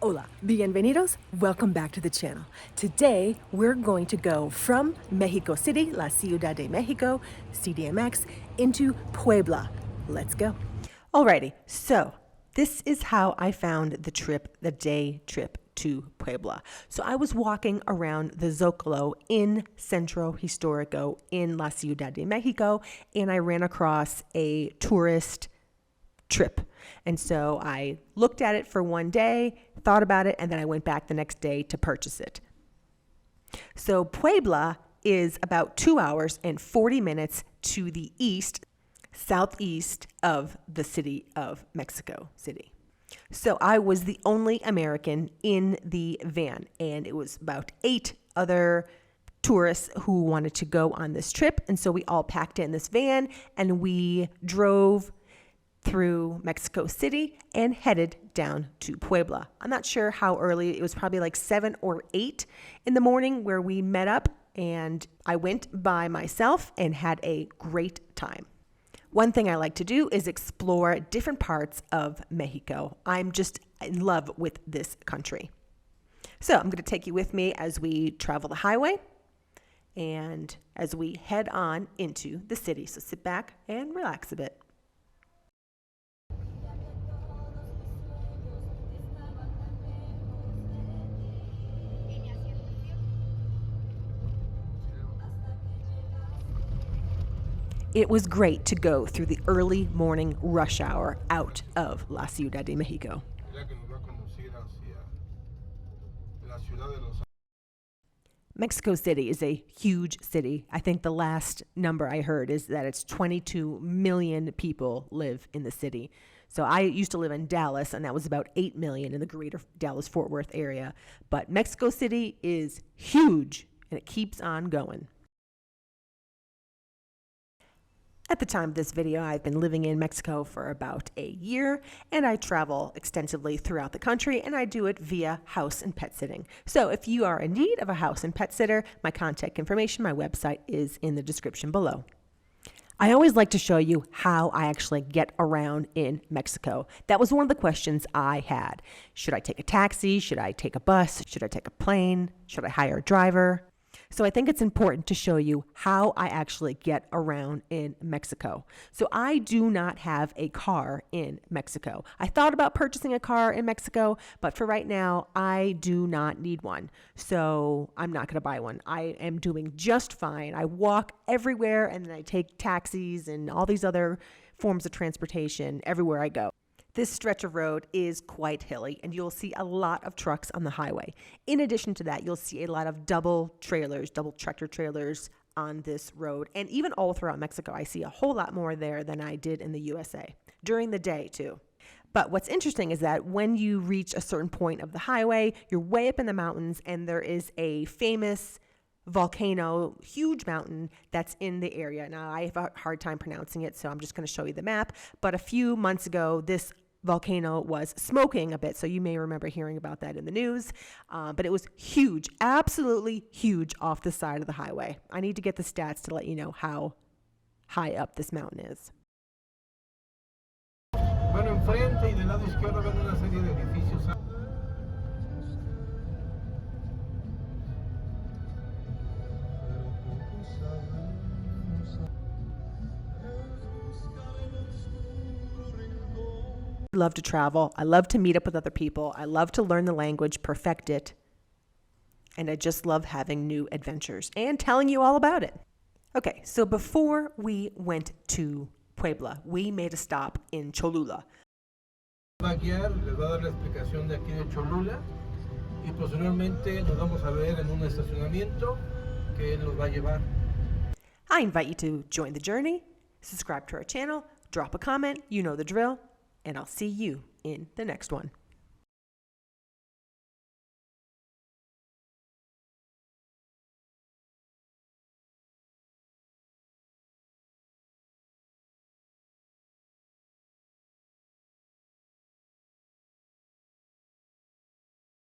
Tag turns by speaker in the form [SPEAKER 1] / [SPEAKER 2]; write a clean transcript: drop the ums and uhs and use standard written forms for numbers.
[SPEAKER 1] Hola, bienvenidos, welcome back to the channel. Today, we're going to go from Mexico City, La Ciudad de Mexico, CDMX, into Puebla. Let's go. Alrighty, so this is how I found the day trip to Puebla. So I was walking around the Zócalo in Centro Histórico in La Ciudad de Mexico, and I ran across a tourist trip. And so I looked at it for one day, thought about it, and then I went back the next day to purchase it. So Puebla is about 2 hours and 40 minutes to the southeast of the city of Mexico City. So I was the only American in the van, and it was about 8 other tourists who wanted to go on this trip. And so we all packed in this van and we drove through Mexico City and headed down to Puebla. I'm not sure how early. It was probably like 7 or 8 in the morning where we met up, and I went by myself and had a great time. One thing I like to do is explore different parts of Mexico. I'm just in love with this country. So I'm going to take you with me as we travel the highway and as we head on into the city. So sit back and relax a bit. It was great to go through the early morning rush hour out of La Ciudad de Mexico. Mexico City is a huge city. I think the last number I heard is that it's 22 million people live in the city. So I used to live in Dallas, and that was about 8 million in the greater Dallas-Fort Worth area. But Mexico City is huge, and it keeps on going. At the time of this video, I've been living in Mexico for about a year, and I travel extensively throughout the country, and I do it via house and pet sitting. So if you are in need of a house and pet sitter, my contact information, my website is in the description below. I always like to show you how I actually get around in Mexico. That was one of the questions I had. Should I take a taxi? Should I take a bus? Should I take a plane? Should I hire a driver? So I think it's important to show you how I actually get around in Mexico. So I do not have a car in Mexico. I thought about purchasing a car in Mexico, but for right now, I do not need one. So I'm not going to buy one. I am doing just fine. I walk everywhere, and then I take taxis and all these other forms of transportation everywhere I go. This stretch of road is quite hilly, and you'll see a lot of trucks on the highway. In addition to that, you'll see a lot of double tractor trailers on this road. And even all throughout Mexico, I see a whole lot more there than I did in the USA, during the day too. But what's interesting is that when you reach a certain point of the highway, you're way up in the mountains, and there is a famous volcano, huge mountain that's in the area. Now, I have a hard time pronouncing it, so I'm just going to show you the map. But a few months ago, this volcano was smoking a bit, so you may remember hearing about that in the news. But it was huge, absolutely huge off the side of the highway. I need to get the stats to let you know how high up this mountain is.
[SPEAKER 2] Bueno, enfrente y del lado izquierdo ven una serie de edificios.
[SPEAKER 1] I love to travel. I love to meet up with other people. I love to learn the language, perfect it. And I just love having new adventures and telling you all about it. Okay, so before we went to Puebla, we made a stop in Cholula.
[SPEAKER 2] Va a guiar, les va a dar la explicación de aquí de Cholula y posteriormente nos vamos a ver en un estacionamiento que él nos va a llevar.
[SPEAKER 1] I invite you to join the journey, subscribe to our channel, drop a comment, you know the drill, and I'll see you in the next one.